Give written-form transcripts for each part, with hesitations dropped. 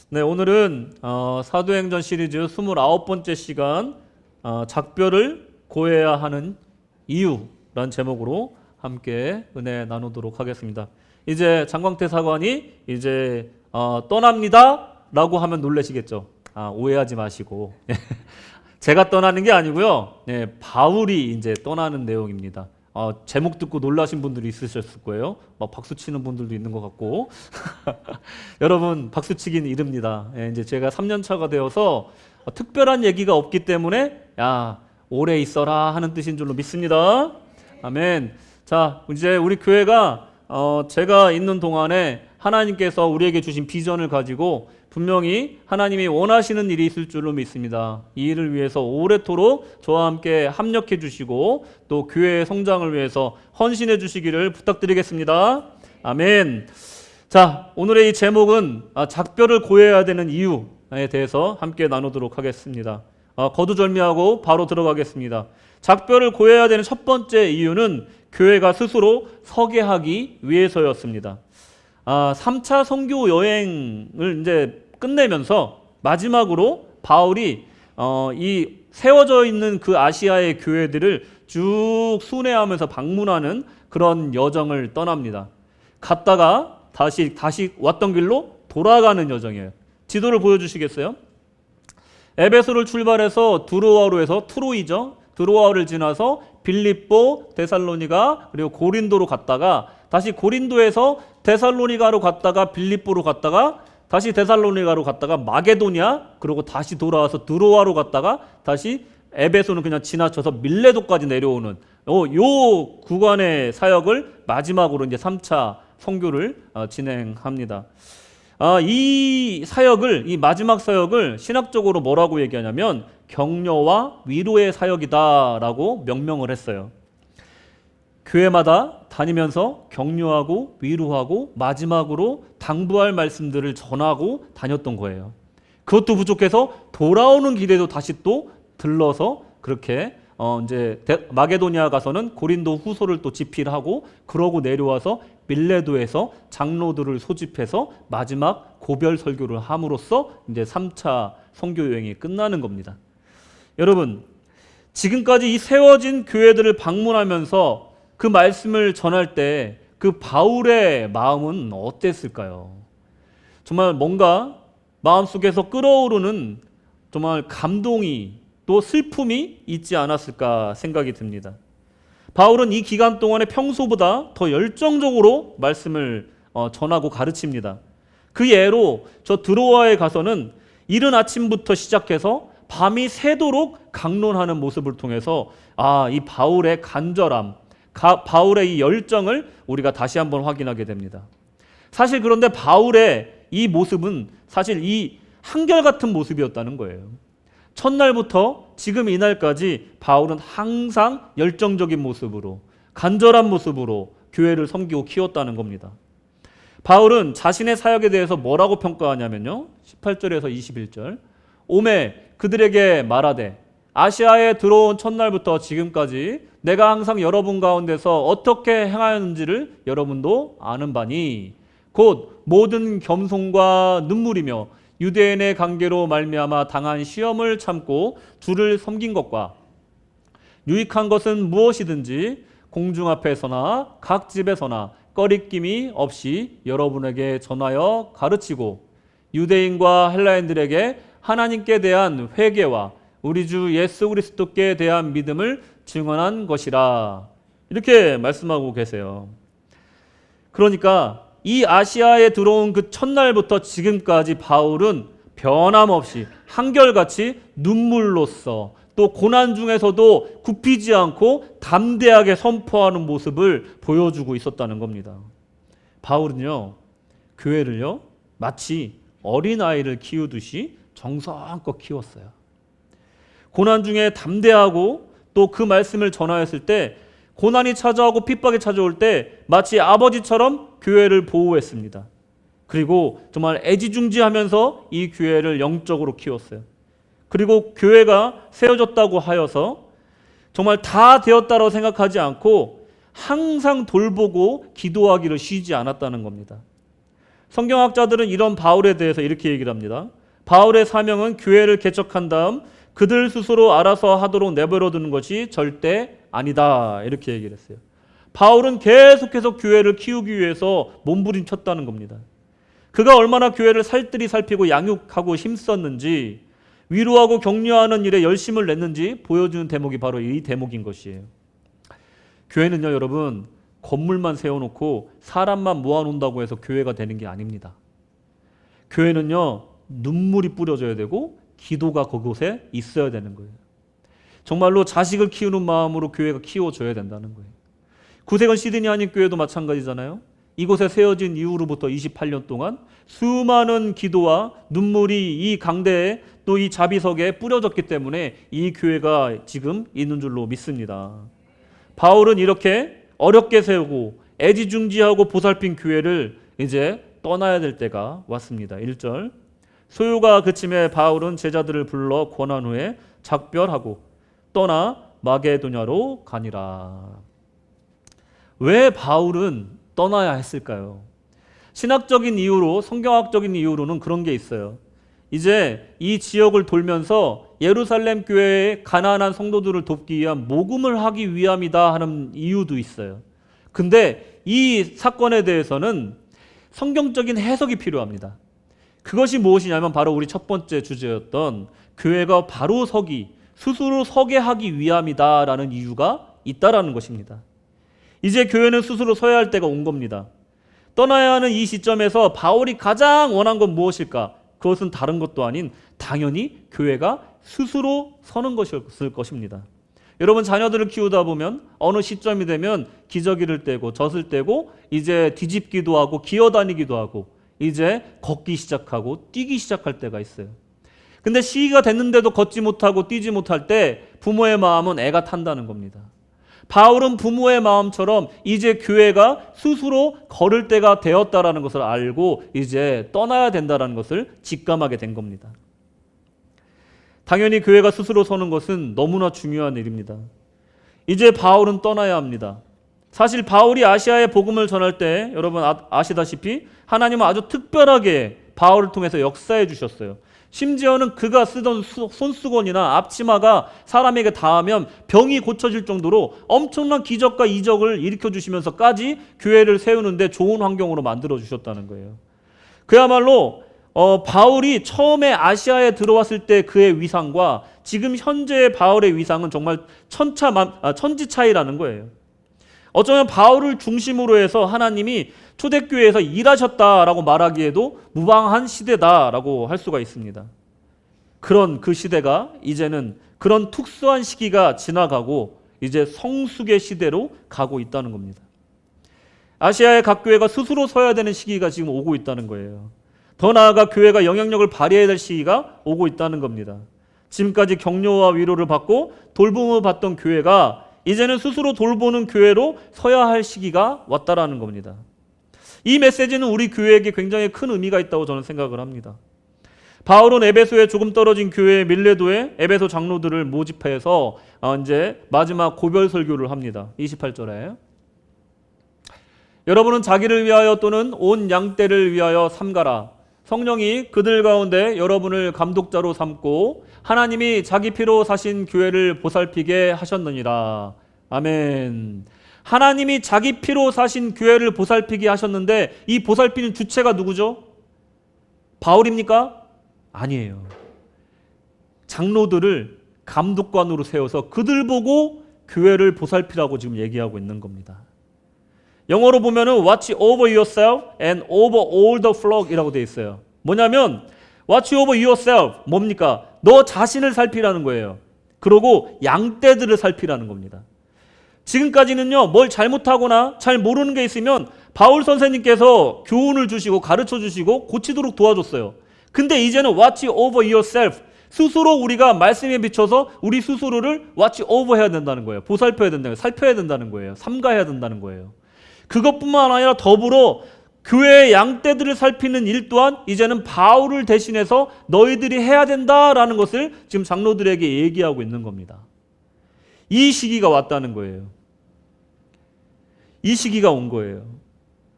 네, 오늘은 사도행전 시리즈 29번째 시간 작별을 고해야 하는 이유란 제목으로 함께 은혜 나누도록 하겠습니다. 이제 장광태 사관이 이제 떠납니다 라고 하면 놀라시겠죠. 오해하지 마시고 제가 떠나는 게 아니고요. 네, 바울이 이제 떠나는 내용입니다. 제목 듣고 놀라신 분들이 있으셨을 거예요. 막 박수 치는 분들도 있는 것 같고. 여러분, 박수 치긴 이릅니다. 예, 이제 제가 3년 차가 되어서 특별한 얘기가 없기 때문에 오래 있어라 하는 뜻인 줄로 믿습니다. 아멘. 자, 이제 우리 교회가 제가 있는 동안에 하나님께서 우리에게 주신 비전을 가지고 분명히 하나님이 원하시는 일이 있을 줄로 믿습니다. 이 일을 위해서 오래도록 저와 함께 합력해 주시고 또 교회의 성장을 위해서 헌신해 주시기를 부탁드리겠습니다. 아멘. 자, 오늘의 이 제목은 작별을 고해야 되는 이유에 대해서 함께 나누도록 하겠습니다. 거두절미하고 바로 들어가겠습니다. 작별을 고해야 되는 첫 번째 이유는 교회가 스스로 서게하기 위해서였습니다. 3차 선교 여행을 이제 끝내면서 마지막으로 바울이 이 세워져 있는 그 아시아의 교회들을 쭉 순회하면서 방문하는 그런 여정을 떠납니다. 갔다가 다시 왔던 길로 돌아가는 여정이에요. 지도를 보여주시겠어요? 에베소를 출발해서 두로아로 해서 트로이죠. 드로아를 지나서 빌립보, 데살로니가 그리고 고린도로 갔다가 다시 고린도에서 데살로니가로 갔다가 빌립보로 갔다가 다시 데살로니가로 갔다가 마게도냐 그리고 다시 돌아와서 드로아로 갔다가 다시 에베소는 그냥 지나쳐서 밀레도까지 내려오는 요 구간의 사역을 마지막으로 이제 3차 선교를 진행합니다. 이 사역을 이 마지막 사역을 신학적으로 뭐라고 얘기하냐면 격려와 위로의 사역이다라고 명명을 했어요. 교회마다 다니면서 격려하고 위로하고 마지막으로 당부할 말씀들을 전하고 다녔던 거예요. 그것도 부족해서 돌아오는 길에도 다시 또 들러서 그렇게 이제 마게도니아 가서는 고린도 후서를 또 집필하고 그러고 내려와서 밀레도에서 장로들을 소집해서 마지막 고별 설교를 함으로써 이제 3차 선교 여행이 끝나는 겁니다. 여러분, 지금까지 이 세워진 교회들을 방문하면서 그 말씀을 전할 때 그 바울의 마음은 어땠을까요? 정말 뭔가 마음속에서 끓어오르는 정말 감동이 또 슬픔이 있지 않았을까 생각이 듭니다. 바울은 이 기간 동안에 평소보다 더 열정적으로 말씀을 전하고 가르칩니다. 그 예로 저 드로아에 가서는 이른 아침부터 시작해서 밤이 새도록 강론하는 모습을 통해서 이 바울의 간절함, 바울의 이 열정을 우리가 다시 한번 확인하게 됩니다. 사실 그런데 바울의 이 모습은 사실 이 한결같은 모습이었다는 거예요. 첫날부터 지금 이날까지 바울은 항상 열정적인 모습으로 간절한 모습으로 교회를 섬기고 키웠다는 겁니다. 바울은 자신의 사역에 대해서 뭐라고 평가하냐면요. 18절에서 21절 오매 그들에게 말하되 아시아에 들어온 첫날부터 지금까지 내가 항상 여러분 가운데서 어떻게 행하였는지를 여러분도 아는 바니 곧 모든 겸손과 눈물이며 유대인의 관계로 말미암아 당한 시험을 참고 주를 섬긴 것과 유익한 것은 무엇이든지 공중 앞에서나 각 집에서나 꺼리낌이 없이 여러분에게 전하여 가르치고 유대인과 헬라인들에게 하나님께 대한 회개와 우리 주 예수 그리스도께 대한 믿음을 증언한 것이라 이렇게 말씀하고 계세요. 그러니까 이 아시아에 들어온 그 첫날부터 지금까지 바울은 변함없이 한결같이 눈물로써 또 고난 중에서도 굽히지 않고 담대하게 선포하는 모습을 보여주고 있었다는 겁니다. 바울은요, 교회를요, 마치 어린아이를 키우듯이 정성껏 키웠어요. 고난 중에 담대하고 또 그 말씀을 전하였을 때 고난이 찾아오고 핍박이 찾아올 때 마치 아버지처럼 교회를 보호했습니다. 그리고 정말 애지중지하면서 이 교회를 영적으로 키웠어요. 그리고 교회가 세워졌다고 하여서 정말 다 되었다고 생각하지 않고 항상 돌보고 기도하기를 쉬지 않았다는 겁니다. 성경학자들은 이런 바울에 대해서 이렇게 얘기를 합니다. 바울의 사명은 교회를 개척한 다음 그들 스스로 알아서 하도록 내버려 두는 것이 절대 아니다. 이렇게 얘기를 했어요. 바울은 계속해서 교회를 키우기 위해서 몸부림쳤다는 겁니다. 그가 얼마나 교회를 살뜰히 살피고 양육하고 힘썼는지, 위로하고 격려하는 일에 열심을 냈는지 보여주는 대목이 바로 이 대목인 것이에요. 교회는요, 여러분, 건물만 세워놓고 사람만 모아놓는다고 해서 교회가 되는 게 아닙니다. 교회는요, 눈물이 뿌려져야 되고 기도가 그곳에 있어야 되는 거예요. 정말로 자식을 키우는 마음으로 교회가 키워져야 된다는 거예요. 구세군 시드니 한인교회도 마찬가지잖아요. 이곳에 세워진 이후로부터 28년 동안 수많은 기도와 눈물이 이 강대에 또 이 자비석에 뿌려졌기 때문에 이 교회가 지금 있는 줄로 믿습니다. 바울은 이렇게 어렵게 세우고 애지중지하고 보살핀 교회를 이제 떠나야 될 때가 왔습니다. 1절, 소요가 그침에 바울은 제자들을 불러 권한 후에 작별하고 떠나 마게도냐로 가니라. 왜 바울은 떠나야 했을까요? 신학적인 이유로, 성경학적인 이유로는 그런 게 있어요. 이제 이 지역을 돌면서 예루살렘 교회의 가난한 성도들을 돕기 위한 모금을 하기 위함이다 하는 이유도 있어요. 근데 이 사건에 대해서는 성경적인 해석이 필요합니다. 그것이 무엇이냐면 바로 우리 첫 번째 주제였던 교회가 바로 서기, 스스로 서게 하기 위함이다라는 이유가 있다라는 것입니다. 이제 교회는 스스로 서야 할 때가 온 겁니다. 떠나야 하는 이 시점에서 바울이 가장 원한 건 무엇일까? 그것은 다른 것도 아닌 당연히 교회가 스스로 서는 것이었을 것입니다. 여러분, 자녀들을 키우다 보면 어느 시점이 되면 기저귀를 떼고 젖을 떼고 이제 뒤집기도 하고 기어다니기도 하고 이제 걷기 시작하고 뛰기 시작할 때가 있어요. 근데 시기가 됐는데도 걷지 못하고 뛰지 못할 때 부모의 마음은 애가 탄다는 겁니다. 바울은 부모의 마음처럼 이제 교회가 스스로 걸을 때가 되었다라는 것을 알고 이제 떠나야 된다는 것을 직감하게 된 겁니다. 당연히 교회가 스스로 서는 것은 너무나 중요한 일입니다. 이제 바울은 떠나야 합니다. 사실 바울이 아시아에 복음을 전할 때 여러분 아시다시피 하나님은 아주 특별하게 바울을 통해서 역사해 주셨어요. 심지어는 그가 쓰던 손수건이나 앞치마가 사람에게 닿으면 병이 고쳐질 정도로 엄청난 기적과 이적을 일으켜 주시면서까지 교회를 세우는데 좋은 환경으로 만들어 주셨다는 거예요. 그야말로 바울이 처음에 아시아에 들어왔을 때 그의 위상과 지금 현재의 바울의 위상은 정말 천지 차이라는 거예요. 어쩌면 바울을 중심으로 해서 하나님이 초대교회에서 일하셨다라고 말하기에도 무방한 시대다라고 할 수가 있습니다. 그런 그 시대가 이제는 그런 특수한 시기가 지나가고 이제 성숙의 시대로 가고 있다는 겁니다. 아시아의 각 교회가 스스로 서야 되는 시기가 지금 오고 있다는 거예요. 더 나아가 교회가 영향력을 발휘해야 될 시기가 오고 있다는 겁니다. 지금까지 격려와 위로를 받고 돌봄을 받던 교회가 이제는 스스로 돌보는 교회로 서야 할 시기가 왔다라는 겁니다. 이 메시지는 우리 교회에게 굉장히 큰 의미가 있다고 저는 생각을 합니다. 바울은 에베소에 조금 떨어진 교회 밀레도에 에베소 장로들을 모집해서 이제 마지막 고별 설교를 합니다. 28절에 여러분은 자기를 위하여 또는 온 양떼를 위하여 삼가라. 성령이 그들 가운데 여러분을 감독자로 삼고 하나님이 자기 피로 사신 교회를 보살피게 하셨느니라. 아멘. 하나님이 자기 피로 사신 교회를 보살피게 하셨는데 이 보살피는 주체가 누구죠? 바울입니까? 아니에요. 장로들을 감독관으로 세워서 그들 보고 교회를 보살피라고 지금 얘기하고 있는 겁니다. 영어로 보면은 watch over yourself and over all the flock이라고 되어 있어요. 뭐냐면 watch over yourself 뭡니까? 너 자신을 살피라는 거예요. 그리고 양떼들을 살피라는 겁니다. 지금까지는요, 뭘 잘못하거나 잘 모르는 게 있으면 바울 선생님께서 교훈을 주시고 가르쳐 주시고 고치도록 도와줬어요. 근데 이제는 watch over yourself, 스스로 우리가 말씀에 비춰서 우리 스스로를 watch over 해야 된다는 거예요. 보살펴야 된다는 거예요. 살펴야 된다는 거예요. 삼가해야 된다는 거예요. 그것뿐만 아니라 더불어 교회의 양떼들을 살피는 일 또한 이제는 바울을 대신해서 너희들이 해야 된다라는 것을 지금 장로들에게 얘기하고 있는 겁니다. 이 시기가 왔다는 거예요. 이 시기가 온 거예요.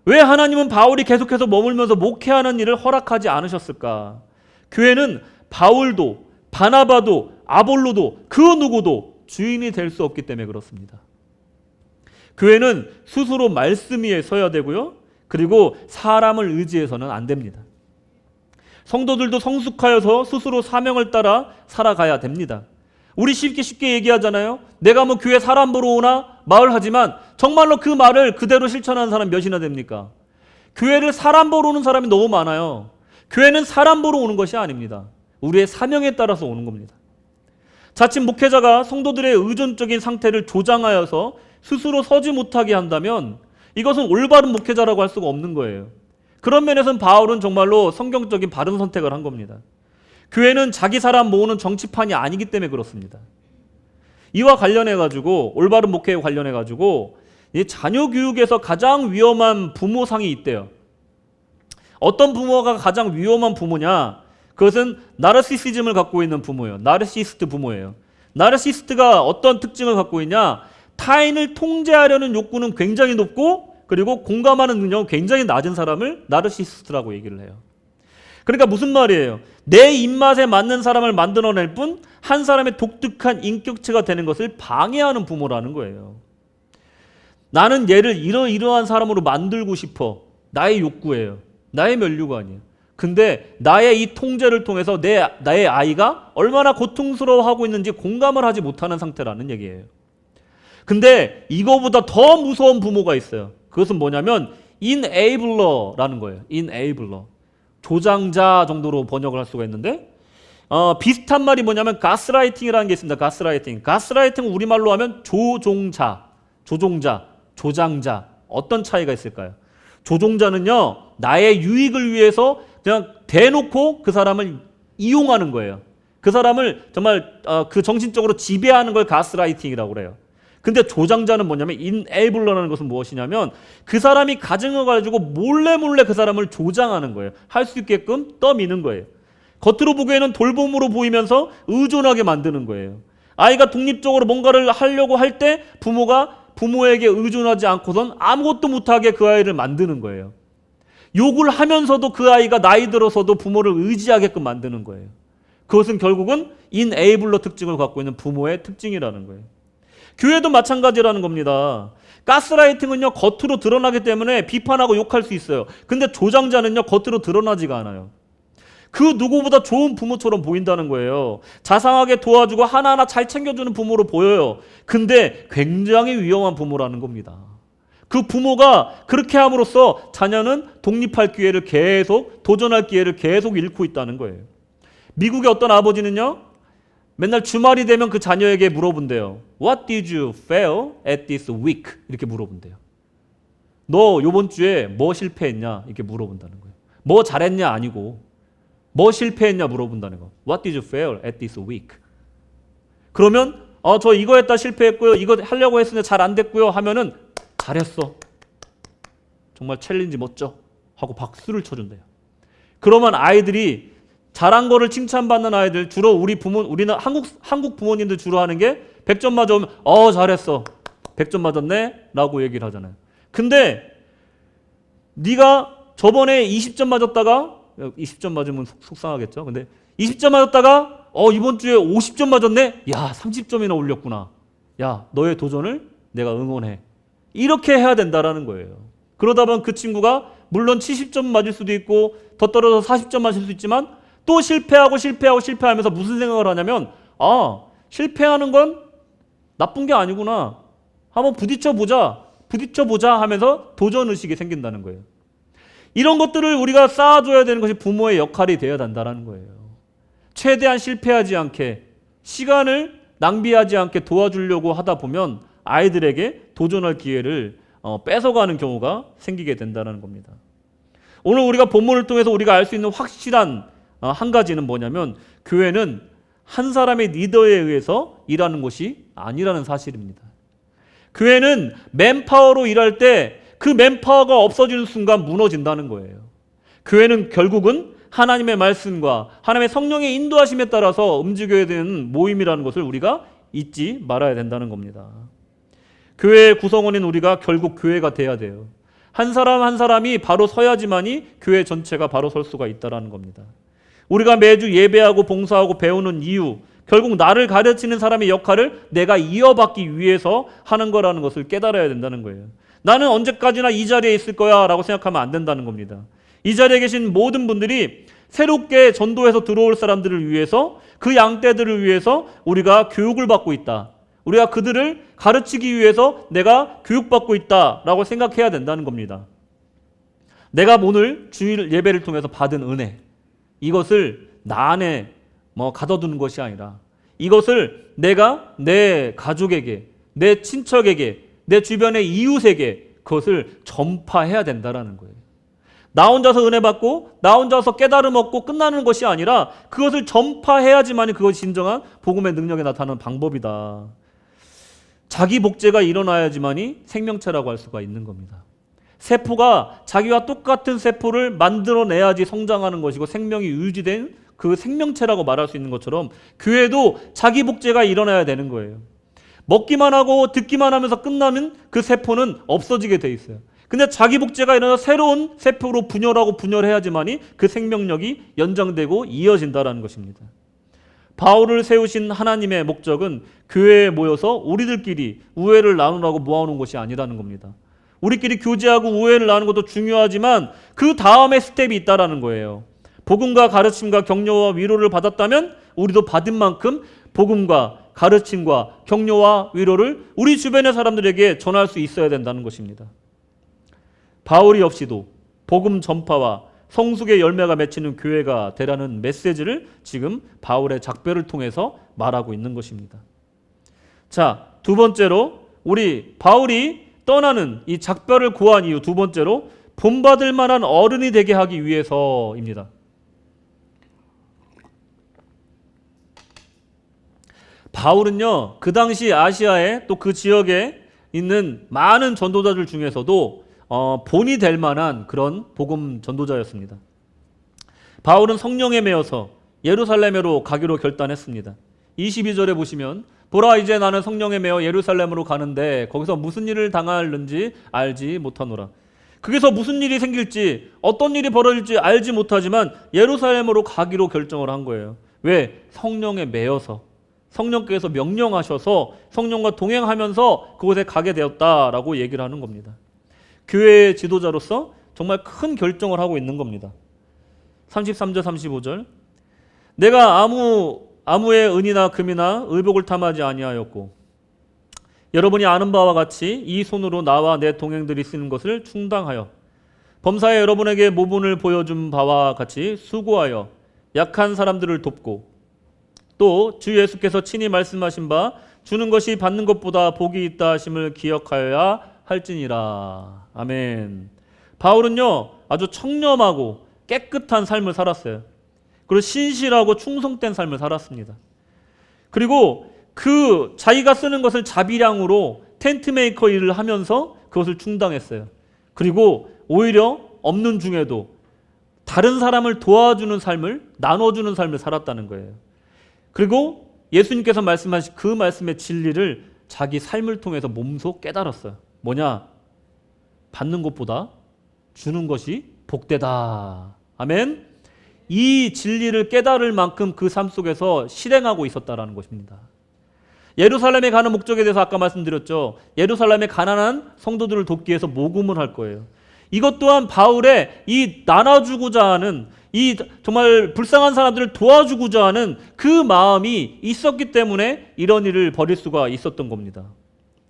왜 하나님은 바울이 계속해서 머물면서 목회하는 일을 허락하지 않으셨을까? 교회는 바울도 바나바도 아볼로도 그 누구도 주인이 될 수 없기 때문에 그렇습니다. 교회는 스스로 말씀 위에 서야 되고요. 그리고 사람을 의지해서는 안 됩니다. 성도들도 성숙하여서 스스로 사명을 따라 살아가야 됩니다. 우리 쉽게 얘기하잖아요. 내가 뭐 교회 사람 보러 오나 말하지만 정말로 그 말을 그대로 실천하는 사람 몇이나 됩니까? 교회를 사람 보러 오는 사람이 너무 많아요. 교회는 사람 보러 오는 것이 아닙니다. 우리의 사명에 따라서 오는 겁니다. 자칫 목회자가 성도들의 의존적인 상태를 조장하여서 스스로 서지 못하게 한다면 이것은 올바른 목회자라고 할 수가 없는 거예요. 그런 면에서는 바울은 정말로 성경적인 바른 선택을 한 겁니다. 교회는 자기 사람 모으는 정치판이 아니기 때문에 그렇습니다. 이와 관련해가지고 올바른 목회에 관련해가지고 이 자녀 교육에서 가장 위험한 부모상이 있대요. 어떤 부모가 가장 위험한 부모냐? 그것은 나르시시즘을 갖고 있는 부모예요. 나르시스트 부모예요. 나르시스트가 어떤 특징을 갖고 있냐? 타인을 통제하려는 욕구는 굉장히 높고 그리고 공감하는 능력은 굉장히 낮은 사람을 나르시스트라고 얘기를 해요. 그러니까 무슨 말이에요? 내 입맛에 맞는 사람을 만들어낼 뿐 한 사람의 독특한 인격체가 되는 것을 방해하는 부모라는 거예요. 나는 얘를 이러이러한 사람으로 만들고 싶어. 나의 욕구예요. 나의 면류가 아니에요. 근데 나의 이 통제를 통해서 나의 아이가 얼마나 고통스러워하고 있는지 공감을 하지 못하는 상태라는 얘기예요. 근데 이거보다 더 무서운 부모가 있어요. 그것은 뭐냐면 enabler라는 거예요. enabler. 조장자 정도로 번역을 할 수가 있는데 비슷한 말이 뭐냐면 가스라이팅이라는 게 있습니다. 가스라이팅. 가스라이팅은 우리말로 하면 조종자, 조장자. 어떤 차이가 있을까요? 조종자는요. 나의 유익을 위해서 그냥 대놓고 그 사람을 이용하는 거예요. 그 사람을 정말 그 정신적으로 지배하는 걸 가스라이팅이라고 그래요. 근데 조장자는 뭐냐면 enabler라는 것은 무엇이냐면 그 사람이 가증을 가지고 몰래 그 사람을 조장하는 거예요. 할 수 있게끔 떠미는 거예요. 겉으로 보기에는 돌봄으로 보이면서 의존하게 만드는 거예요. 아이가 독립적으로 뭔가를 하려고 할 때 부모가 부모에게 의존하지 않고선 아무것도 못하게 그 아이를 만드는 거예요. 욕을 하면서도 그 아이가 나이 들어서도 부모를 의지하게끔 만드는 거예요. 그것은 결국은 enabler 특징을 갖고 있는 부모의 특징이라는 거예요. 교회도 마찬가지라는 겁니다. 가스라이팅은요 겉으로 드러나기 때문에 비판하고 욕할 수 있어요. 근데 조장자는요 겉으로 드러나지가 않아요. 그 누구보다 좋은 부모처럼 보인다는 거예요. 자상하게 도와주고 하나하나 잘 챙겨주는 부모로 보여요. 근데 굉장히 위험한 부모라는 겁니다. 그 부모가 그렇게 함으로써 자녀는 독립할 기회를 계속, 도전할 기회를 계속 잃고 있다는 거예요. 미국의 어떤 아버지는요 맨날 주말이 되면 그 자녀에게 물어본대요. What did you fail at this week? 이렇게 물어본대요. 너 요번 주에 뭐 실패했냐? 이렇게 물어본다는 거예요. 뭐 잘했냐? 아니고 뭐 실패했냐? 물어본다는 거. What did you fail at this week? 그러면 저 이거 했다 실패했고요. 이거 하려고 했으나 잘 안 됐고요. 하면은 잘했어. 정말 챌린지 멋져. 하고 박수를 쳐준대요. 그러면 아이들이 잘한 거를 칭찬받는 아이들 주로 우리는 한국 부모님들 주로 하는 게 100점 맞으면 잘했어. 100점 맞았네? 라고 얘기를 하잖아요. 근데 네가 저번에 20점 맞았다가 20점 맞으면 속상하겠죠. 근데 20점 맞았다가 이번 주에 50점 맞았네? 야 30점이나 올렸구나. 야 너의 도전을 내가 응원해. 이렇게 해야 된다라는 거예요. 그러다 보면 그 친구가 물론 70점 맞을 수도 있고 더 떨어져서 40점 맞을 수 있지만 또 실패하면서 무슨 생각을 하냐면 실패하는 건 나쁜 게 아니구나. 한번 부딪혀보자 하면서 도전의식이 생긴다는 거예요. 이런 것들을 우리가 쌓아줘야 되는 것이 부모의 역할이 되어야 된다는 거예요. 최대한 실패하지 않게 시간을 낭비하지 않게 도와주려고 하다 보면 아이들에게 도전할 기회를 뺏어가는 경우가 생기게 된다는 겁니다. 오늘 우리가 본문을 통해서 우리가 알 수 있는 확실한 한 가지는 뭐냐면 교회는 한 사람의 리더에 의해서 일하는 곳이 아니라는 사실입니다. 교회는 맨파워로 일할 때 그 맨파워가 없어지는 순간 무너진다는 거예요. 교회는 결국은 하나님의 말씀과 하나님의 성령의 인도하심에 따라서 움직여야 되는 모임이라는 것을 우리가 잊지 말아야 된다는 겁니다. 교회의 구성원인 우리가 결국 교회가 돼야 돼요. 한 사람 한 사람이 바로 서야지만이 교회 전체가 바로 설 수가 있다라는 겁니다. 우리가 매주 예배하고 봉사하고 배우는 이유, 결국 나를 가르치는 사람의 역할을 내가 이어받기 위해서 하는 거라는 것을 깨달아야 된다는 거예요. 나는 언제까지나 이 자리에 있을 거야 라고 생각하면 안 된다는 겁니다. 이 자리에 계신 모든 분들이 새롭게 전도해서 들어올 사람들을 위해서, 그 양떼들을 위해서 우리가 교육을 받고 있다. 우리가 그들을 가르치기 위해서 내가 교육받고 있다라고 생각해야 된다는 겁니다. 내가 오늘 주일 예배를 통해서 받은 은혜, 이것을 나 안에 가둬두는 것이 아니라 이것을 내가 내 가족에게, 내 친척에게, 내 주변의 이웃에게 그것을 전파해야 된다는 거예요. 나 혼자서 은혜 받고 나 혼자서 깨달음 얻고 끝나는 것이 아니라 그것을 전파해야지만 그것이 진정한 복음의 능력에 나타나는 방법이다. 자기 복제가 일어나야지만이 생명체라고 할 수가 있는 겁니다. 세포가 자기와 똑같은 세포를 만들어내야지 성장하는 것이고 생명이 유지된 그 생명체라고 말할 수 있는 것처럼 교회도 자기 복제가 일어나야 되는 거예요. 먹기만 하고 듣기만 하면서 끝나면 그 세포는 없어지게 돼 있어요. 근데 자기 복제가 일어나 새로운 세포로 분열하고 분열해야지만이 그 생명력이 연장되고 이어진다라는 것입니다. 바울을 세우신 하나님의 목적은 교회에 모여서 우리들끼리 우애를 나누라고 모아놓은 것이 아니라는 겁니다. 우리끼리 교제하고 우애를 나누는 것도 중요하지만 그 다음에 스텝이 있다라는 거예요. 복음과 가르침과 격려와 위로를 받았다면 우리도 받은 만큼 복음과 가르침과 격려와 위로를 우리 주변의 사람들에게 전할 수 있어야 된다는 것입니다. 바울이 없이도 복음 전파와 성숙의 열매가 맺히는 교회가 되라는 메시지를 지금 바울의 작별을 통해서 말하고 있는 것입니다. 자, 두 번째로 우리 바울이 떠나는 이 작별을 고한 이유, 두 번째로 본받을 만한 어른이 되게 하기 위해서입니다. 바울은요, 그 당시 아시아에 또 그 지역에 있는 많은 전도자들 중에서도 본이 될 만한 그런 복음 전도자였습니다. 바울은 성령에 매여서 예루살렘으로 가기로 결단했습니다. 22절에 보시면 보라 이제 나는 성령에 매여 예루살렘으로 가는데 거기서 무슨 일을 당할는지 알지 못하노라. 거기서 무슨 일이 생길지 어떤 일이 벌어질지 알지 못하지만 예루살렘으로 가기로 결정을 한 거예요. 왜? 성령에 매여서 성령께서 명령하셔서 성령과 동행하면서 그곳에 가게 되었다라고 얘기를 하는 겁니다. 교회의 지도자로서 정말 큰 결정을 하고 있는 겁니다. 33절 35절 내가 아무의 은이나 금이나 의복을 탐하지 아니하였고 여러분이 아는 바와 같이 이 손으로 나와 내 동행들이 쓰는 것을 충당하여 범사에 여러분에게 모분을 보여준 바와 같이 수고하여 약한 사람들을 돕고 또 주 예수께서 친히 말씀하신 바 주는 것이 받는 것보다 복이 있다 하심을 기억하여야 할지니라. 아멘. 바울은요 아주 청렴하고 깨끗한 삶을 살았어요. 그리고 신실하고 충성된 삶을 살았습니다. 그리고 그 자기가 쓰는 것을 자비량으로 텐트 메이커 일을 하면서 그것을 충당했어요. 그리고 오히려 없는 중에도 다른 사람을 도와주는 삶을 나눠주는 삶을 살았다는 거예요. 그리고 예수님께서 말씀하신 그 말씀의 진리를 자기 삶을 통해서 몸소 깨달았어요. 뭐냐? 받는 것보다 주는 것이 복되다. 아멘. 이 진리를 깨달을 만큼 그 삶 속에서 실행하고 있었다라는 것입니다. 예루살렘에 가는 목적에 대해서 아까 말씀드렸죠. 예루살렘의 가난한 성도들을 돕기 위해서 모금을 할 거예요. 이것 또한 바울의 이 나눠주고자 하는 이 정말 불쌍한 사람들을 도와주고자 하는 그 마음이 있었기 때문에 이런 일을 벌일 수가 있었던 겁니다.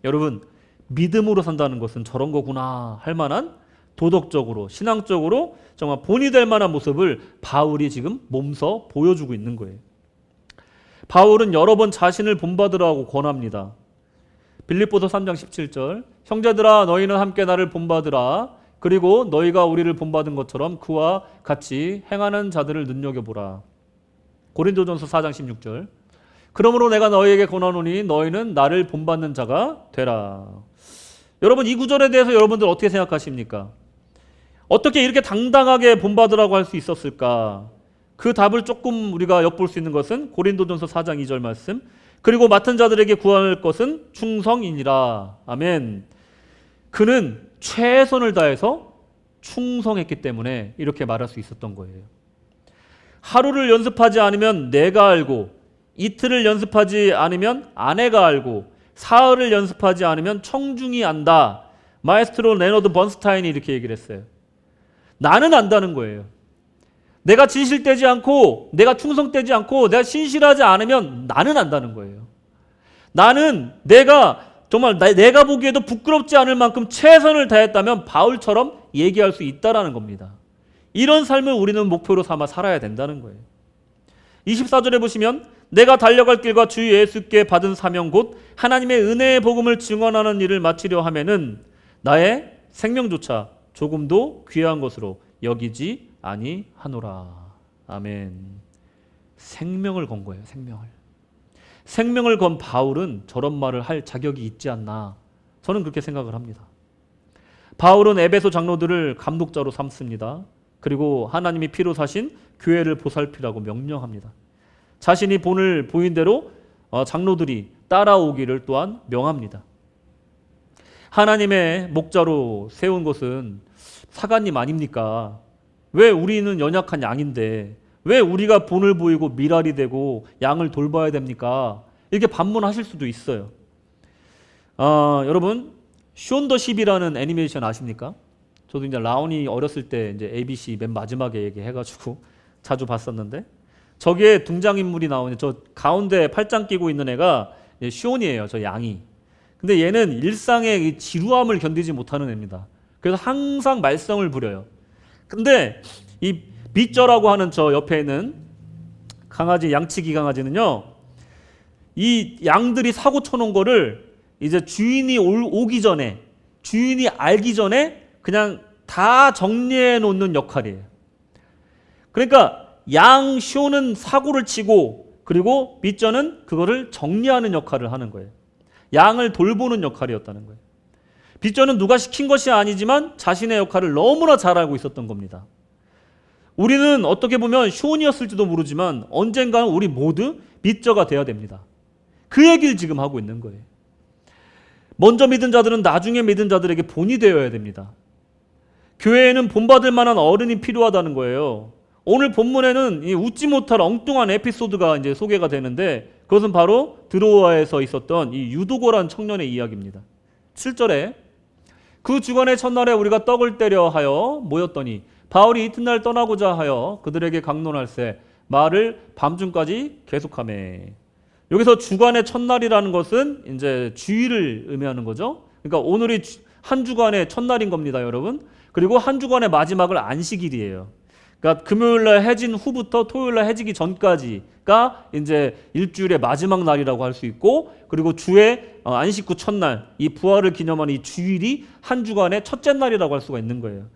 여러분, 믿음으로 산다는 것은 저런 거구나 할 만한 도덕적으로 신앙적으로 정말 본이 될 만한 모습을 바울이 지금 몸소 보여주고 있는 거예요. 바울은 여러 번 자신을 본받으라고 권합니다. 빌립보서 3장 17절 형제들아 너희는 함께 나를 본받으라. 그리고 너희가 우리를 본받은 것처럼 그와 같이 행하는 자들을 눈여겨보라. 고린도전서 4장 16절 그러므로 내가 너희에게 권하노니 너희는 나를 본받는 자가 되라. 여러분 이 구절에 대해서 여러분들 어떻게 생각하십니까? 어떻게 이렇게 당당하게 본받으라고 할 수 있었을까? 그 답을 조금 우리가 엿볼 수 있는 것은 고린도전서 4장 2절 말씀 그리고 맡은 자들에게 구할 것은 충성이니라. 아멘. 그는 최선을 다해서 충성했기 때문에 이렇게 말할 수 있었던 거예요. 하루를 연습하지 않으면 내가 알고, 이틀을 연습하지 않으면 아내가 알고, 사흘을 연습하지 않으면 청중이 안다. 마에스트로 레너드 번스타인이 이렇게 얘기를 했어요. 나는 안다는 거예요. 내가 진실되지 않고, 내가 충성되지 않고, 내가 신실하지 않으면 나는 안다는 거예요. 나는 내가 정말 내가 보기에도 부끄럽지 않을 만큼 최선을 다했다면 바울처럼 얘기할 수 있다라는 겁니다. 이런 삶을 우리는 목표로 삼아 살아야 된다는 거예요. 24절에 보시면 내가 달려갈 길과 주 예수께 받은 사명 곧 하나님의 은혜의 복음을 증언하는 일을 마치려 하면은 나의 생명조차 조금도 귀한 것으로 여기지 아니하노라. 아멘. 생명을 건 거예요. 생명을 건 바울은 저런 말을 할 자격이 있지 않나, 저는 그렇게 생각을 합니다. 바울은 에베소 장로들을 감독자로 삼습니다. 그리고 하나님이 피로 사신 교회를 보살피라고 명령합니다. 자신이 본을 보인 대로 장로들이 따라오기를 또한 명합니다. 하나님의 목자로 세운 것은 사관님 아닙니까? 왜 우리는 연약한 양인데 왜 우리가 본을 보이고 미랄이 되고 양을 돌봐야 됩니까? 이렇게 반문하실 수도 있어요. 여러분 숀 더 십이라는 애니메이션 아십니까? 저도 이제 라온이 어렸을 때 이제 ABC 맨 마지막에 얘기해가지고 자주 봤었는데 저기에 등장인물이 나오는 저 가운데 팔짱 끼고 있는 애가 숀이에요. 저 양이. 근데 얘는 일상의 이 지루함을 견디지 못하는 애입니다. 그래서 항상 말썽을 부려요. 근데 이 빗저라고 하는 저 옆에 있는 강아지, 양치기 강아지는요, 이 양들이 사고 쳐놓은 거를 이제 주인이 오기 전에, 주인이 알기 전에 그냥 다 정리해 놓는 역할이에요. 그러니까 양 쇼는 사고를 치고 그리고 빗저는 그거를 정리하는 역할을 하는 거예요. 양을 돌보는 역할이었다는 거예요. 빗저는 누가 시킨 것이 아니지만 자신의 역할을 너무나 잘 알고 있었던 겁니다. 우리는 어떻게 보면 쇼니었을지도 모르지만 언젠가는 우리 모두 빗저가 되어야 됩니다. 그 얘기를 지금 하고 있는 거예요. 먼저 믿은 자들은 나중에 믿은 자들에게 본이 되어야 됩니다. 교회에는 본받을 만한 어른이 필요하다는 거예요. 오늘 본문에는 이 웃지 못할 엉뚱한 에피소드가 이제 소개가 되는데 그것은 바로 드로아에서 있었던 이 유도고란 청년의 이야기입니다. 7절에 그 주간의 첫날에 우리가 떡을 때려 하여 모였더니 바울이 이튿날 떠나고자 하여 그들에게 강론할세 말을 밤중까지 계속하매. 여기서 주간의 첫날이라는 것은 이제 주일을 의미하는 거죠. 그러니까 오늘이 한 주간의 첫날인 겁니다, 여러분. 그리고 한 주간의 마지막을 안식일이에요. 그러니까 금요일날 해진 후부터 토요일날 해지기 전까지가 이제 일주일의 마지막 날이라고 할 수 있고, 그리고 주의 안식 후 첫날, 이 부활을 기념하는 이 주일이 한 주간의 첫째 날이라고 할 수가 있는 거예요.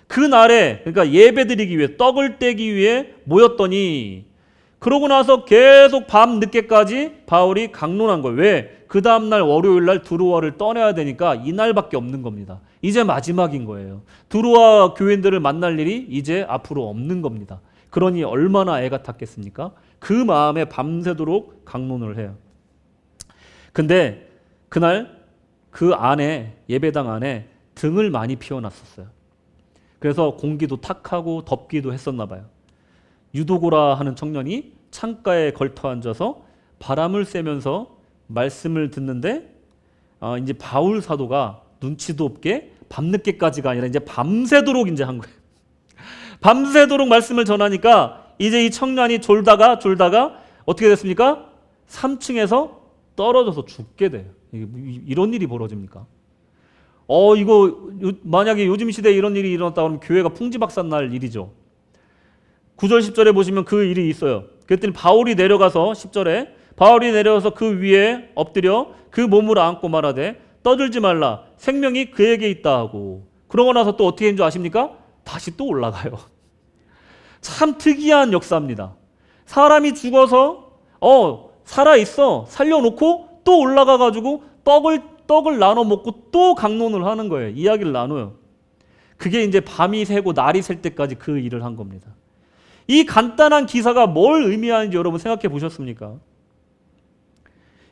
그 날에 그러니까 예배드리기 위해 떡을 떼기 위해 모였더니 그러고 나서 계속 밤 늦게까지 바울이 강론한 거예요. 왜? 그 다음날 월요일날 드로아를 떠나야 되니까 이날밖에 없는 겁니다. 이제 마지막인 거예요. 드로아 교인들을 만날 일이 이제 앞으로 없는 겁니다. 그러니 얼마나 애가 탔겠습니까? 그 마음에 밤새도록 강론을 해요. 근데 그날 그 안에 예배당 안에 등을 많이 피워놨었어요. 그래서 공기도 탁하고 덥기도 했었나 봐요. 유도고라 하는 청년이 창가에 걸터 앉아서 바람을 쐬면서 말씀을 듣는데 이제 바울 사도가 눈치도 없게 밤늦게까지가 아니라 이제 밤새도록 이제 한 거예요. 밤새도록 말씀을 전하니까 이제 이 청년이 졸다가 어떻게 됐습니까? 3층에서 떨어져서 죽게 돼요. 이런 일이 벌어집니까? 이거 만약에 요즘 시대에 이런 일이 일어났다 그러면 교회가 풍지박산 날 일이죠. 9절 10절에 보시면 그 일이 있어요. 그랬더니 바울이 내려가서 10절에 바울이 내려와서 그 위에 엎드려 그 몸을 안고 말하되 떠들지 말라 생명이 그에게 있다 하고, 그러고 나서 또 어떻게 한 줄 아십니까? 다시 또 올라가요. 참 특이한 역사입니다. 사람이 죽어서 살아있어 살려놓고 또 올라가 가지고 떡을 나눠 먹고 또 강론을 하는 거예요. 이야기를 나눠요. 그게 이제 밤이 새고 날이 샐 때까지 그 일을 한 겁니다. 이 간단한 기사가 뭘 의미하는지 여러분 생각해 보셨습니까?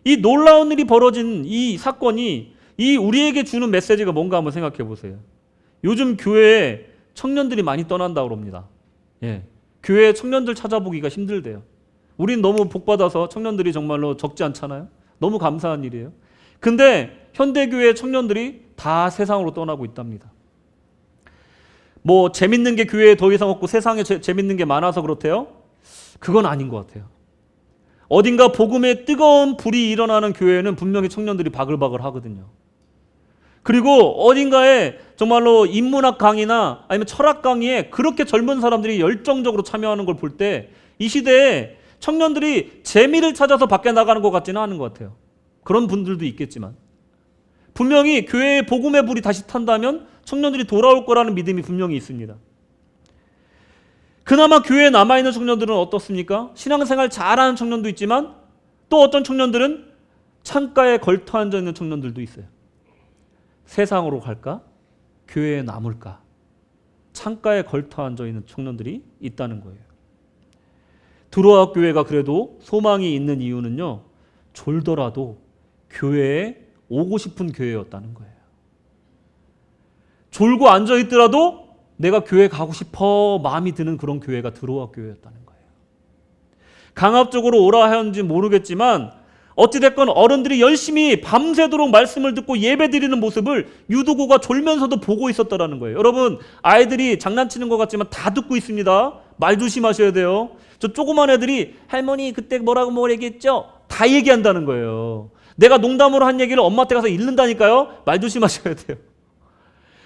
이 놀라운 일이 벌어진 이 사건이 이 우리에게 주는 메시지가 뭔가 한번 생각해 보세요. 요즘 교회에 청년들이 많이 떠난다고 합니다. 예. 교회에 청년들 찾아보기가 힘들대요. 우린 너무 복받아서 청년들이 정말로 적지 않잖아요. 너무 감사한 일이에요. 근데 현대교회 청년들이 다 세상으로 떠나고 있답니다. 뭐 재밌는 게 교회에 더 이상 없고 세상에 재밌는 게 많아서 그렇대요? 그건 아닌 것 같아요. 어딘가 복음의 뜨거운 불이 일어나는 교회는 분명히 청년들이 바글바글 하거든요. 그리고 어딘가에 정말로 인문학 강의나 아니면 철학 강의에 그렇게 젊은 사람들이 열정적으로 참여하는 걸 볼 때 이 시대에 청년들이 재미를 찾아서 밖에 나가는 것 같지는 않은 것 같아요. 그런 분들도 있겠지만 분명히 교회의 복음의 불이 다시 탄다면 청년들이 돌아올 거라는 믿음이 분명히 있습니다. 그나마 교회에 남아있는 청년들은 어떻습니까? 신앙생활 잘하는 청년도 있지만 또 어떤 청년들은 창가에 걸터 앉아있는 청년들도 있어요. 세상으로 갈까? 교회에 남을까? 창가에 걸터 앉아있는 청년들이 있다는 거예요. 드로아 교회가 그래도 소망이 있는 이유는요, 졸더라도 교회에 오고 싶은 교회였다는 거예요. 졸고 앉아있더라도 내가 교회 가고 싶어 마음이 드는 그런 교회가 드로아 교회였다는 거예요. 강압적으로 오라 하였는지 모르겠지만 어찌됐건 어른들이 열심히 밤새도록 말씀을 듣고 예배드리는 모습을 유두고가 졸면서도 보고 있었다는 거예요. 여러분, 아이들이 장난치는 것 같지만 다 듣고 있습니다. 말 조심하셔야 돼요. 저 조그만 애들이 할머니 그때 뭐라고 얘기했죠? 다 얘기한다는 거예요. 내가 농담으로 한 얘기를 엄마한테 가서 읽는다니까요. 말 조심하셔야 돼요.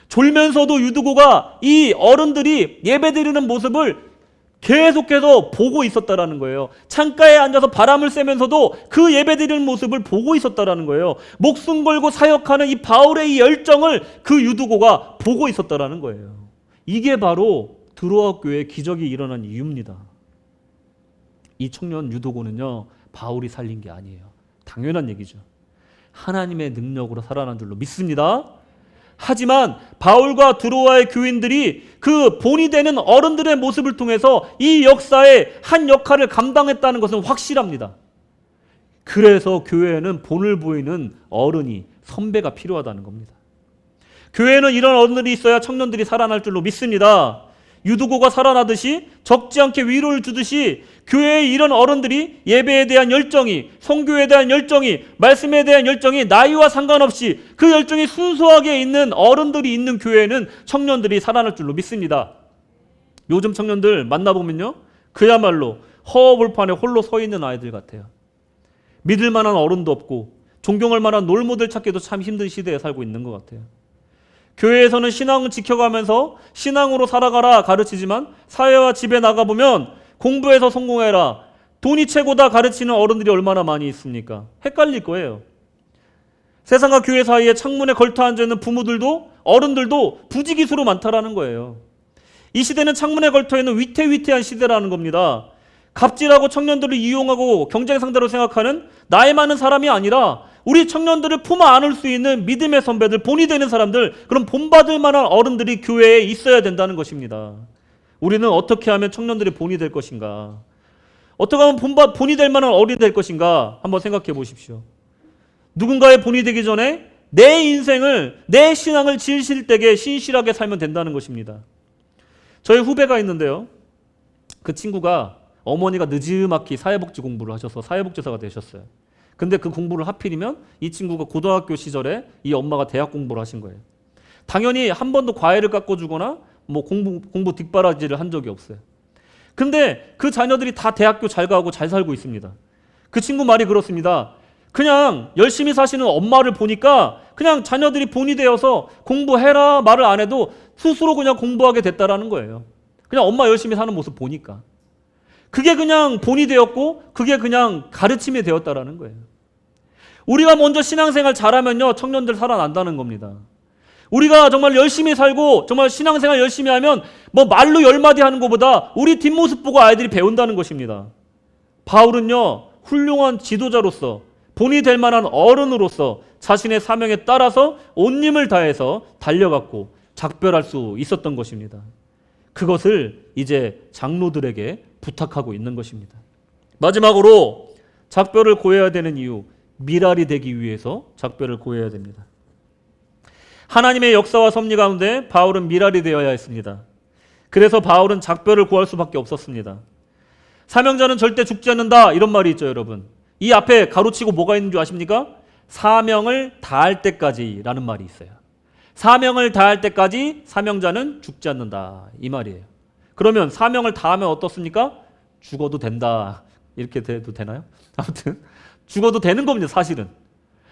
졸면서도 유두고가 이 어른들이 예배드리는 모습을 계속해서 보고 있었다라는 거예요. 창가에 앉아서 바람을 쐬면서도 그 예배드리는 모습을 보고 있었다라는 거예요. 목숨 걸고 사역하는 이 바울의 이 열정을 그 유두고가 보고 있었다라는 거예요. 이게 바로 드로아 교회에 기적이 일어난 이유입니다. 이 청년 유두고는요, 바울이 살린 게 아니에요. 당연한 얘기죠. 하나님의 능력으로 살아난 줄로 믿습니다. 하지만 바울과 드로아의 교인들이 그 본이 되는 어른들의 모습을 통해서 이 역사의 한 역할을 감당했다는 것은 확실합니다. 그래서 교회에는 본을 보이는 어른이, 선배가 필요하다는 겁니다. 교회에는 이런 어른들이 있어야 청년들이 살아날 줄로 믿습니다. 유두고가 살아나듯이 적지 않게 위로를 주듯이 교회의 이런 어른들이 예배에 대한 열정이, 선교에 대한 열정이, 말씀에 대한 열정이 나이와 상관없이 그 열정이 순수하게 있는 어른들이 있는 교회에는 청년들이 살아날 줄로 믿습니다. 요즘 청년들 만나보면요, 그야말로 허허벌판에 홀로 서 있는 아이들 같아요. 믿을 만한 어른도 없고 존경할 만한 롤모델 찾기도 참 힘든 시대에 살고 있는 것 같아요. 교회에서는 신앙을 지켜가면서 신앙으로 살아가라 가르치지만 사회와 집에 나가보면 공부해서 성공해라, 돈이 최고다 가르치는 어른들이 얼마나 많이 있습니까? 헷갈릴 거예요. 세상과 교회 사이에 창문에 걸터 앉아있는 부모들도 어른들도 부지기수로 많다라는 거예요. 이 시대는 창문에 걸터있는 위태위태한 시대라는 겁니다. 갑질하고 청년들을 이용하고 경쟁 상대로 생각하는 나이 많은 사람이 아니라 우리 청년들을 품 안을 수 있는 믿음의 선배들, 본이 되는 사람들, 그런 본받을 만한 어른들이 교회에 있어야 된다는 것입니다. 우리는 어떻게 하면 청년들의 본이 될 것인가? 어떻게 하면 본이 될 만한 어른이 될 것인가? 한번 생각해 보십시오. 누군가의 본이 되기 전에 내 인생을, 내 신앙을 진실되게 신실하게 살면 된다는 것입니다. 저희 후배가 있는데요, 그 친구가 어머니가 늦지막히 사회복지 공부를 하셔서 사회복지사가 되셨어요. 근데 그 공부를 하필이면 이 친구가 고등학교 시절에 이 엄마가 대학 공부를 하신 거예요. 당연히 한 번도 과외를 깎아주거나 뭐 공부 뒷바라지를 한 적이 없어요. 근데 그 자녀들이 다 대학교 잘 가고 잘 살고 있습니다. 그 친구 말이 그렇습니다. 그냥 열심히 사시는 엄마를 보니까 그냥 자녀들이 본이 되어서 공부해라 말을 안 해도 스스로 그냥 공부하게 됐다라는 거예요. 그냥 엄마 열심히 사는 모습 보니까. 그게 그냥 본이 되었고 그게 그냥 가르침이 되었다라는 거예요. 우리가 먼저 신앙생활 잘하면요, 청년들 살아난다는 겁니다. 우리가 정말 열심히 살고 정말 신앙생활 열심히 하면 뭐 말로 10마디 하는 것보다 우리 뒷모습 보고 아이들이 배운다는 것입니다. 바울은요, 훌륭한 지도자로서 본이 될 만한 어른으로서 자신의 사명에 따라서 온 힘을 다해서 달려갔고 작별할 수 있었던 것입니다. 그것을 이제 장로들에게 부탁하고 있는 것입니다. 마지막으로 작별을 고해야 되는 이유, 미랄이 되기 위해서 작별을 고해야 됩니다. 하나님의 역사와 섭리 가운데 바울은 미랄이 되어야 했습니다. 그래서 바울은 작별을 구할 수밖에 없었습니다. 사명자는 절대 죽지 않는다 이런 말이 있죠, 여러분. 이 앞에 가로치고 뭐가 있는 줄 아십니까? 사명을 다할 때까지라는 말이 있어요. 사명을 다할 때까지 사명자는 죽지 않는다 이 말이에요. 그러면 사명을 다하면 어떻습니까? 죽어도 된다 이렇게 돼도 되나요? 아무튼 죽어도 되는 겁니다. 사실은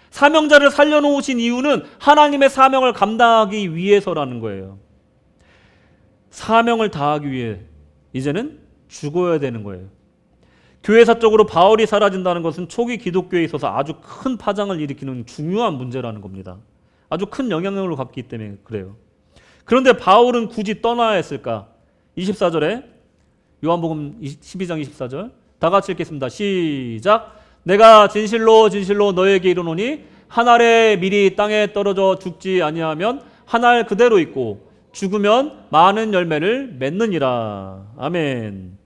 사명자를 살려놓으신 이유는 하나님의 사명을 감당하기 위해서라는 거예요. 사명을 다하기 위해 이제는 죽어야 되는 거예요. 교회사적으로 바울이 사라진다는 것은 초기 기독교에 있어서 아주 큰 파장을 일으키는 중요한 문제라는 겁니다. 아주 큰 영향력을 갖기 때문에 그래요. 그런데 바울은 굳이 떠나야 했을까? 24절에 요한복음 12장 24절 다 같이 읽겠습니다. 시작. 내가 진실로 진실로 너에게 이르노니 한 알의 밀이 땅에 떨어져 죽지 아니하면 한 알 그대로 있고 죽으면 많은 열매를 맺느니라. 아멘.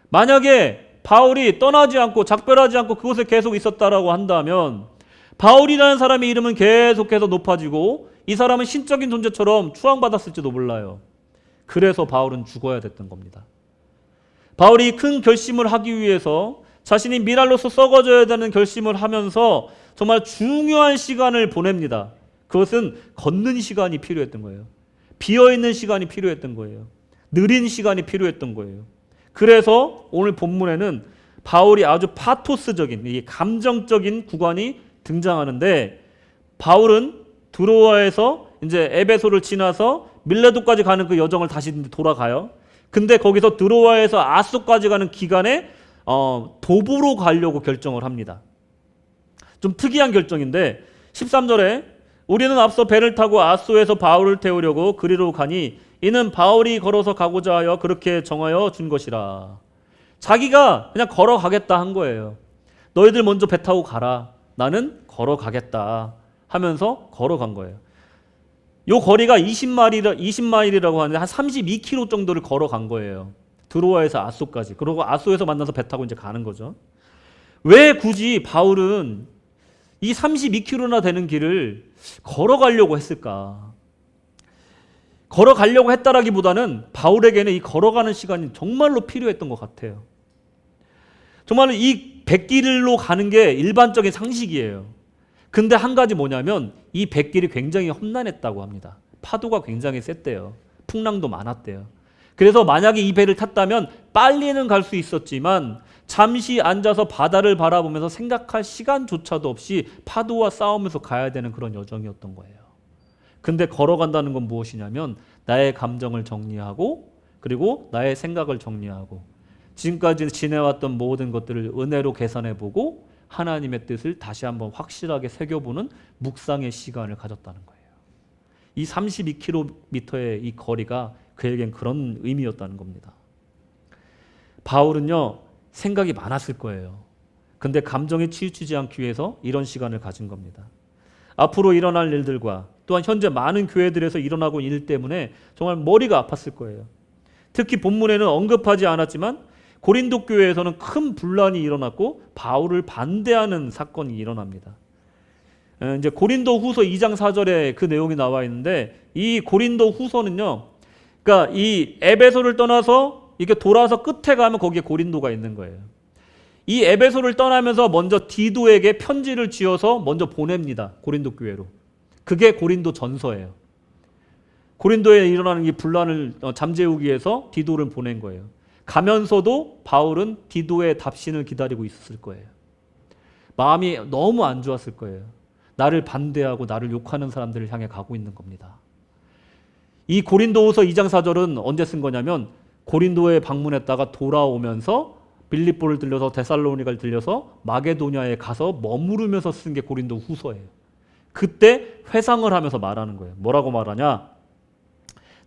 만약에 바울이 떠나지 않고 작별하지 않고 그곳에 계속 있었다라고 한다면 바울이라는 사람의 이름은 계속해서 높아지고 이 사람은 신적인 존재처럼 추앙받았을지도 몰라요. 그래서 바울은 죽어야 됐던 겁니다. 바울이 큰 결심을 하기 위해서 자신이 미랄로서 썩어져야 되는 결심을 하면서 정말 중요한 시간을 보냅니다. 그것은 걷는 시간이 필요했던 거예요. 비어있는 시간이 필요했던 거예요. 느린 시간이 필요했던 거예요. 그래서 오늘 본문에는 바울이 아주 파토스적인, 이 감정적인 구간이 등장하는데 바울은 드로아에서 이제 에베소를 지나서 밀레도까지 가는 그 여정을 다시 돌아가요. 근데 거기서 드로아에서 아소까지 가는 기간에 도보로 가려고 결정을 합니다. 좀 특이한 결정인데 13절에 우리는 앞서 배를 타고 아소에서 바울을 태우려고 그리로 가니 이는 바울이 걸어서 가고자 하여 그렇게 정하여 준 것이라. 자기가 그냥 걸어가겠다 한 거예요. 너희들 먼저 배 타고 가라. 나는 걸어가겠다 하면서 걸어간 거예요. 요 거리가 20마일이라고 하는데 한 32km 정도를 걸어간 거예요. 드로아에서 아소까지. 그리고 아소에서 만나서 배 타고 이제 가는 거죠. 왜 굳이 바울은 이 32km나 되는 길을 걸어가려고 했을까? 걸어가려고 했다라기보다는 바울에게는 이 걸어가는 시간이 정말로 필요했던 것 같아요. 정말로 이 백길로 가는 게 일반적인 상식이에요. 근데 한 가지 뭐냐면 이 백길이 굉장히 험난했다고 합니다. 파도가 굉장히 셌대요. 풍랑도 많았대요. 그래서 만약에 이 배를 탔다면 빨리는 갈 수 있었지만 잠시 앉아서 바다를 바라보면서 생각할 시간조차도 없이 파도와 싸우면서 가야 되는 그런 여정이었던 거예요. 근데 걸어간다는 건 무엇이냐면 나의 감정을 정리하고 그리고 나의 생각을 정리하고 지금까지 지내왔던 모든 것들을 은혜로 계산해보고 하나님의 뜻을 다시 한번 확실하게 새겨보는 묵상의 시간을 가졌다는 거예요. 이 32km의 이 거리가 그에겐 그런 의미였다는 겁니다. 바울은요 생각이 많았을 거예요. 근데 감정에 치우치지 않기 위해서 이런 시간을 가진 겁니다. 앞으로 일어날 일들과 또한 현재 많은 교회들에서 일어나고 있는 일 때문에 정말 머리가 아팠을 거예요. 특히 본문에는 언급하지 않았지만 고린도 교회에서는 큰 분란이 일어났고 바울을 반대하는 사건이 일어납니다. 이제 고린도 후서 2장 4절에 그 내용이 나와 있는데 이 고린도 후서는요, 그러니까 이 에베소를 떠나서 이렇게 돌아서 끝에 가면 거기에 고린도가 있는 거예요. 이 에베소를 떠나면서 먼저 디도에게 편지를 지어서 먼저 보냅니다. 고린도 교회로. 그게 고린도 전서예요. 고린도에 일어나는 이 분란을 잠재우기 위해서 디도를 보낸 거예요. 가면서도 바울은 디도의 답신을 기다리고 있었을 거예요. 마음이 너무 안 좋았을 거예요. 나를 반대하고 나를 욕하는 사람들을 향해 가고 있는 겁니다. 이 고린도후서 2장 4절은 언제 쓴 거냐면 고린도에 방문했다가 돌아오면서 빌립보를 들려서 데살로니가를 들려서 마게도냐에 가서 머무르면서 쓴 게 고린도 후서예요. 그때 회상을 하면서 말하는 거예요. 뭐라고 말하냐?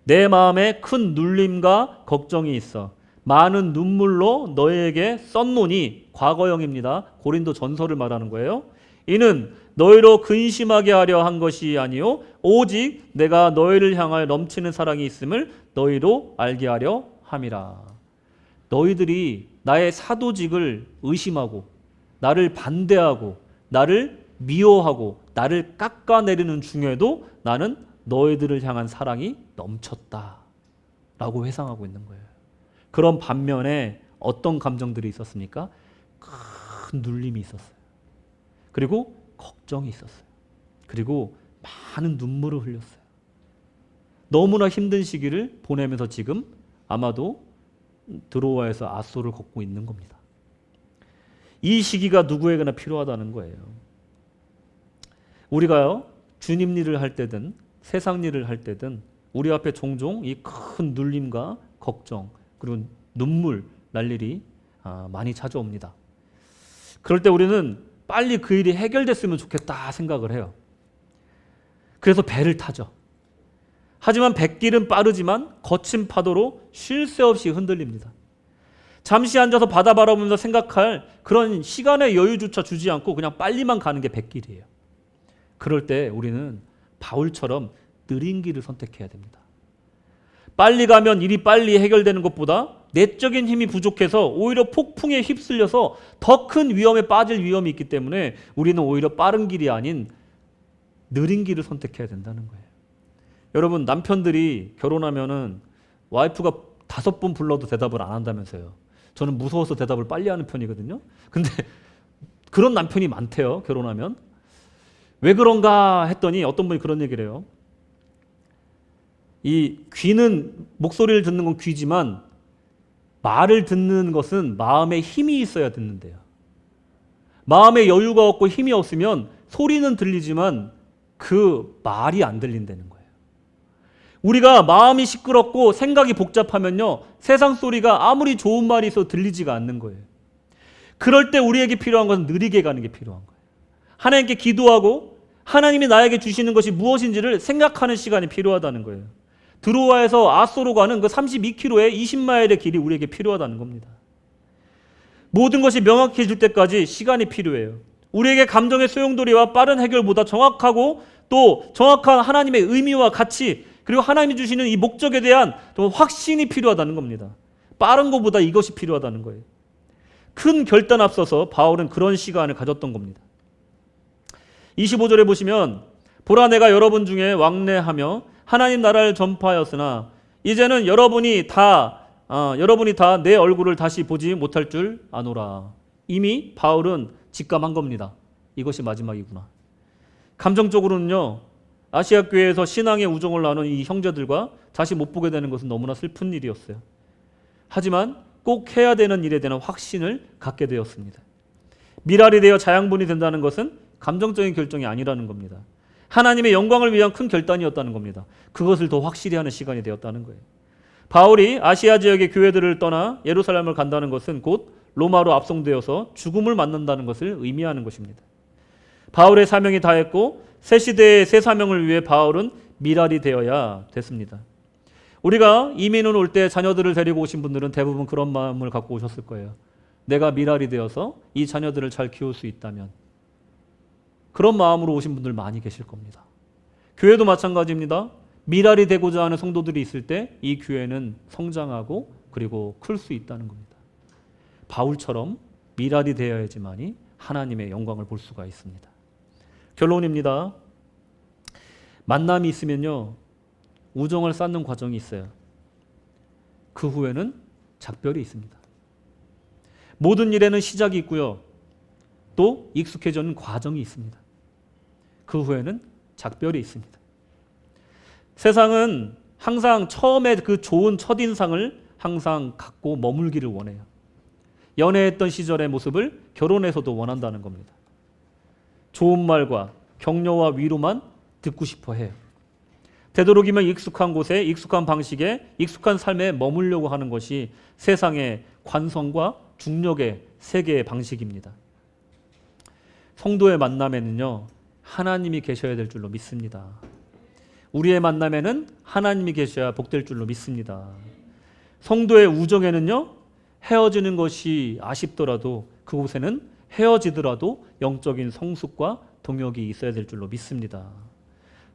내 마음에 큰 눌림과 걱정이 있어 많은 눈물로 너희에게 썼노니, 과거형입니다. 고린도 전서를 말하는 거예요. 이는 너희로 근심하게 하려 한 것이 아니요 오직 내가 너희를 향하여 넘치는 사랑이 있음을 너희로 알게 하려 함이라. 너희들이 나의 사도직을 의심하고 나를 반대하고 나를 미워하고 나를 깎아내리는 중에도 나는 너희들을 향한 사랑이 넘쳤다라고 회상하고 있는 거예요. 그런 반면에 어떤 감정들이 있었습니까? 큰 눌림이 있었어요. 그리고 걱정이 있었어요. 그리고 많은 눈물을 흘렸어요. 너무나 힘든 시기를 보내면서 지금 아마도 드로아에서 앗소를 걷고 있는 겁니다. 이 시기가 누구에게나 필요하다는 거예요. 우리가요, 주님 일을 할 때든 세상 일을 할 때든 우리 앞에 종종 이 큰 눌림과 걱정 그리고 눈물 날 일이 많이 찾아옵니다. 그럴 때 우리는 빨리 그 일이 해결됐으면 좋겠다 생각을 해요. 그래서 배를 타죠. 하지만 뱃길은 빠르지만 거친 파도로 쉴 새 없이 흔들립니다. 잠시 앉아서 바다 바라보면서 생각할 그런 시간의 여유조차 주지 않고 그냥 빨리만 가는 게 뱃길이에요. 그럴 때 우리는 바울처럼 느린 길을 선택해야 됩니다. 빨리 가면 일이 빨리 해결되는 것보다 내적인 힘이 부족해서 오히려 폭풍에 휩쓸려서 더 큰 위험에 빠질 위험이 있기 때문에 우리는 오히려 빠른 길이 아닌 느린 길을 선택해야 된다는 거예요. 여러분, 남편들이 결혼하면은 와이프가 5번 불러도 대답을 안 한다면서요. 저는 무서워서 대답을 빨리 하는 편이거든요. 근데 그런 남편이 많대요, 결혼하면. 왜 그런가 했더니 어떤 분이 그런 얘기를 해요. 이 귀는, 목소리를 듣는 건 귀지만 말을 듣는 것은 마음에 힘이 있어야 듣는데요. 마음에 여유가 없고 힘이 없으면 소리는 들리지만 그 말이 안 들린다는 거예요. 우리가 마음이 시끄럽고 생각이 복잡하면요, 세상 소리가 아무리 좋은 말이 있어도 들리지가 않는 거예요. 그럴 때 우리에게 필요한 것은 느리게 가는 게 필요한 거예요. 하나님께 기도하고 하나님이 나에게 주시는 것이 무엇인지를 생각하는 시간이 필요하다는 거예요. 드로아에서 앗소로 가는 그 32km의 20마일의 길이 우리에게 필요하다는 겁니다. 모든 것이 명확해질 때까지 시간이 필요해요. 우리에게 감정의 소용돌이와 빠른 해결보다 정확하고 또 정확한 하나님의 의미와 가치, 그리고 하나님이 주시는 이 목적에 대한 확신이 필요하다는 겁니다. 빠른 것보다 이것이 필요하다는 거예요. 큰 결단 앞서서 바울은 그런 시간을 가졌던 겁니다. 25절에 보시면 보라, 내가 여러분 중에 왕래하며 하나님 나라를 전파하였으나 이제는 여러분이 다 내 얼굴을 다시 보지 못할 줄 아노라. 이미 바울은 직감한 겁니다. 이것이 마지막이구나. 감정적으로는요, 아시아 교회에서 신앙의 우정을 나눈 이 형제들과 다시 못 보게 되는 것은 너무나 슬픈 일이었어요. 하지만 꼭 해야 되는 일에 대한 확신을 갖게 되었습니다. 미랄이 되어 자양분이 된다는 것은 감정적인 결정이 아니라는 겁니다. 하나님의 영광을 위한 큰 결단이었다는 겁니다. 그것을 더 확실히 하는 시간이 되었다는 거예요. 바울이 아시아 지역의 교회들을 떠나 예루살렘을 간다는 것은 곧 로마로 압송되어서 죽음을 맞는다는 것을 의미하는 것입니다. 바울의 사명이 다했고 새 시대의 새 사명을 위해 바울은 미랄이 되어야 됐습니다. 우리가 이민을 올 때 자녀들을 데리고 오신 분들은 대부분 그런 마음을 갖고 오셨을 거예요. 내가 미랄이 되어서 이 자녀들을 잘 키울 수 있다면. 그런 마음으로 오신 분들 많이 계실 겁니다. 교회도 마찬가지입니다. 미랄이 되고자 하는 성도들이 있을 때 이 교회는 성장하고 그리고 클 수 있다는 겁니다. 바울처럼 미랄이 되어야지만이 하나님의 영광을 볼 수가 있습니다. 결론입니다. 만남이 있으면요, 우정을 쌓는 과정이 있어요. 그 후에는 작별이 있습니다. 모든 일에는 시작이 있고요, 또 익숙해지는 과정이 있습니다. 그 후에는 작별이 있습니다. 세상은 항상 처음에 그 좋은 첫인상을 항상 갖고 머물기를 원해요. 연애했던 시절의 모습을 결혼해서도 원한다는 겁니다. 좋은 말과 격려와 위로만 듣고 싶어 해요. 되도록이면 익숙한 곳에, 익숙한 방식에, 익숙한 삶에 머물려고 하는 것이 세상의 관성과 중력의 세계의 방식입니다. 성도의 만남에는요, 하나님이 계셔야 될 줄로 믿습니다. 우리의 만남에는 하나님이 계셔야 복될 줄로 믿습니다. 성도의 우정에는요, 헤어지는 것이 아쉽더라도 그곳에는 헤어지더라도 영적인 성숙과 동역이 있어야 될 줄로 믿습니다.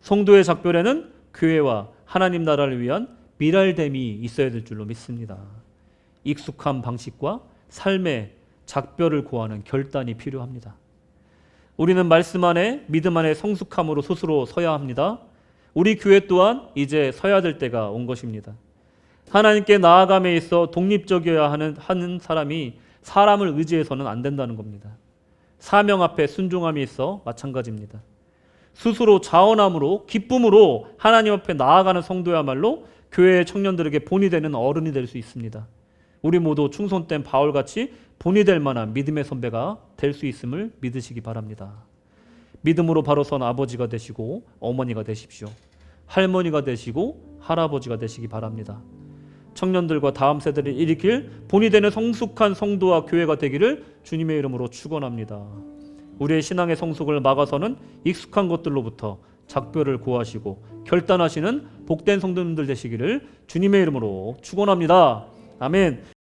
성도의 작별에는 교회와 하나님 나라를 위한 미랄됨이 있어야 될 줄로 믿습니다. 익숙한 방식과 삶의 작별을 고하는 결단이 필요합니다. 우리는 말씀 안에 믿음 안에 성숙함으로 스스로 서야 합니다. 우리 교회 또한 이제 서야 될 때가 온 것입니다. 하나님께 나아감에 있어 독립적이어야 하는 사람이 사람을 의지해서는 안 된다는 겁니다. 사명 앞에 순종함이 있어 마찬가지입니다. 스스로 자원함으로 기쁨으로 하나님 앞에 나아가는 성도야말로 교회의 청년들에게 본이 되는 어른이 될 수 있습니다. 우리 모두 충성된 바울같이 본이 될 만한 믿음의 선배가 될 수 있음을 믿으시기 바랍니다. 믿음으로 바로 선 아버지가 되시고 어머니가 되십시오. 할머니가 되시고 할아버지가 되시기 바랍니다. 청년들과 다음 세대를 일으킬 본이 되는 성숙한 성도와 교회가 되기를 주님의 이름으로 축원합니다. 우리의 신앙의 성숙을 막아서는 익숙한 것들로부터 작별을 고하시고 결단하시는 복된 성도님들 되시기를 주님의 이름으로 축원합니다. 아멘.